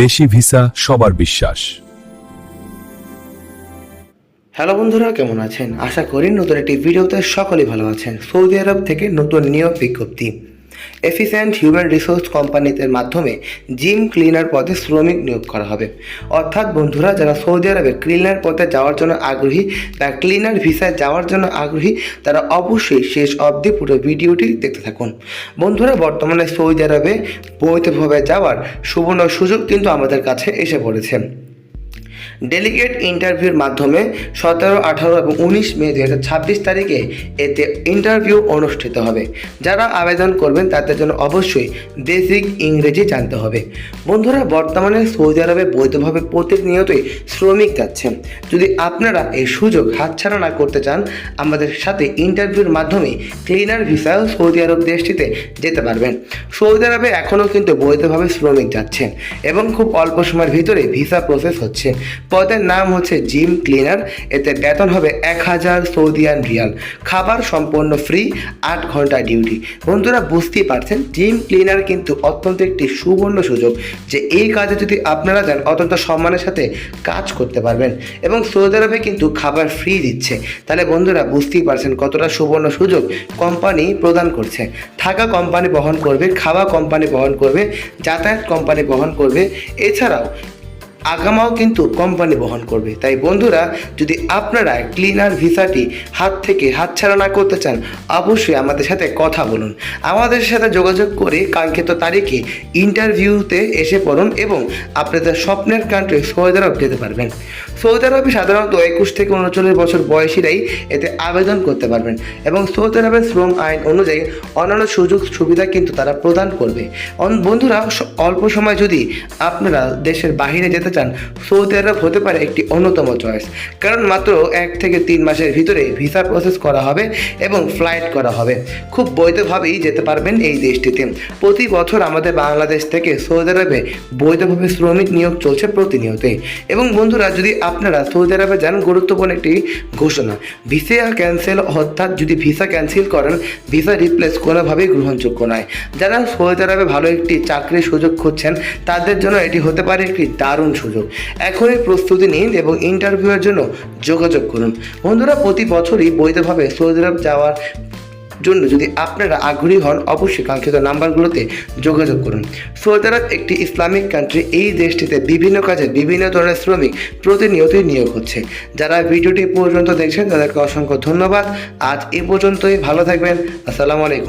দেশি ভিসা সবার বিশ্বাস। হ্যালো বন্ধুরা, কেমন আছেন? আশা করি নতুন একটি ভিডিওতে সকলেই ভালো আছেন। সৌদি আরব থেকে নতুন নিয়োগ বিজ্ঞপ্তি। এফিসিয়েন্ট হিউম্যান রিসোর্স কোম্পানিতে মাধ্যমে জিম ক্লিনার পদে শ্রমিক নিয়োগ করা হবে। অর্থাৎ বন্ধুরা, যারা সৌদি আরবে ক্লিনার পদে যাওয়ার জন্য আগ্রহী বা ক্লিনার ভিসায় যাওয়ার জন্য আগ্রহী, তারা অবশ্যই শেষ অবধি পুরো ভিডিওটি দেখতে থাকুন। বন্ধুরা, বর্তমানে সৌদি আরবে বৈধভাবে যাওয়ার সুবর্ণ সুযোগ কিন্তু আমাদের কাছে এসে পড়েছে। ডেলিগেট ইন্টারভিউর মাধ্যমে 17, 18 এবং 19 মে 2026 তারিখে এতে ইন্টারভিউ অনুষ্ঠিত হবে। যারা আবেদন করবেন তাদের জন্য অবশ্যই বেসিক ইংরেজি জানতে হবে। বন্ধুরা, বর্তমানে সৌদি আরবে বৈধভাবে প্রতিনিয়তই শ্রমিক যাচ্ছেন। যদি আপনারা এই সুযোগ হাতছাড়া না করতে চান, আমাদের সাথে ইন্টারভিউর মাধ্যমে ক্লিনার ভিসায় সৌদি আরব দেশটিতে যেতে পারবেন। সৌদি আরবে এখনও কিন্তু বৈধভাবে শ্রমিক যাচ্ছেন এবং খুব অল্প সময়ের ভিতরে ভিসা প্রসেস হচ্ছে। পদের নাম হচ্ছে জিম ক্লিনার। এতে বেতন হবে 1000 সৌদিয়ান রিয়াল। খাবার সম্পূর্ণ ফ্রি, 8 ঘন্টা ডিউটি। বন্ধুরা, বুঝতেই পারছেন জিম ক্লিনার কিন্তু অত্যন্ত একটি সুবর্ণ সুযোগ, যে এই কাজে যদি আপনারা যান অত্যন্ত সম্মানের সাথে কাজ করতে পারবেন এবং সৌদি আরবে কিন্তু খাবার ফ্রি দিচ্ছে। তাহলে বন্ধুরা, বুঝতেই পারছেন কতটা সুবর্ণ সুযোগ কোম্পানি প্রদান করছে। থাকা কোম্পানি বহন করবে, খাওয়া কোম্পানি বহন করবে, যাতায়াত কোম্পানি বহন করবে, এছাড়াও আগামাও কিন্তু কোম্পানি বহন করবে। তাই বন্ধুরা, যদি আপনারা ক্লিনার ভিসাটি হাতছাড়া না করতে চান, অবশ্যই আমাদের সাথে কথা বলুন। আমাদের সাথে যোগাযোগ করে কাঙ্ক্ষিত তারিখে ইন্টারভিউতে এসে পড়ুন এবং আপনাদের স্বপ্নের কান্ট্রি সৌদি আরব যেতে পারবেন। সৌদি আরবে সাধারণত 21 থেকে 39 বছর বয়সীরাই এতে আবেদন করতে পারবেন এবং সৌদি আরবের শ্রম আইন অনুযায়ী অন্যান্য সুযোগ সুবিধা কিন্তু তারা প্রদান করবে। বন্ধুরা, অল্প সময় যদি আপনারা দেশের বাইরে যেতে চান, সৌদি আরব হতে পারে একটি অন্যতম চয়েস। কারণ মাত্র 1 থেকে 3 মাসের ভিতরে ভিসা প্রসেস করা হবে এবং ফ্লাইট করা হবে। খুব বৈধভাবেই যেতে পারবেন এই দেশটিতে। প্রতি বছর আমাদের বাংলাদেশ থেকে সৌদি আরবে বৈধভাবে শ্রমিক নিয়োগ চলছে প্রতিনিয়তই। এবং বন্ধুরা, যদি আপনারা সৌদি আরবে যান, গুরুত্বপূর্ণ একটি ঘোষণা, ভিসা ক্যান্সেল, অর্থাৎ যদি ভিসা ক্যান্সেল করেন, ভিসা রিপ্লেস কোনোভাবেই গ্রহণযোগ্য নয়। যারা সৌদি আরবে ভালো একটি চাকরির সুযোগ খুঁজছেন, তাদের জন্য এটি হতে পারে একটি দারুণ সুযোগ। এখনই প্রস্তুতি নিন এবং ইন্টারভিউয়ের জন্য যোগাযোগ করুন। বন্ধুরা, প্রতি বছরই বৈধভাবে সৌদি আরব যাওয়ার জন্য যদি আপনারা আগ্রহী হন, অবশ্যই কাঙ্ক্ষিত নাম্বারগুলোতে যোগাযোগ করুন। সৌদি আরব একটি ইসলামিক কান্ট্রি। এই দেশটিতে বিভিন্ন কাজে বিভিন্ন ধরনের শ্রমিক প্রতিনিয়তই নিয়োগ হচ্ছে। যারা ভিডিওটি পর্যন্ত দেখছেন তাদেরকে অসংখ্য ধন্যবাদ। আজ এই পর্যন্তই। ভালো থাকবেন। আসসালামু আলাইকুম।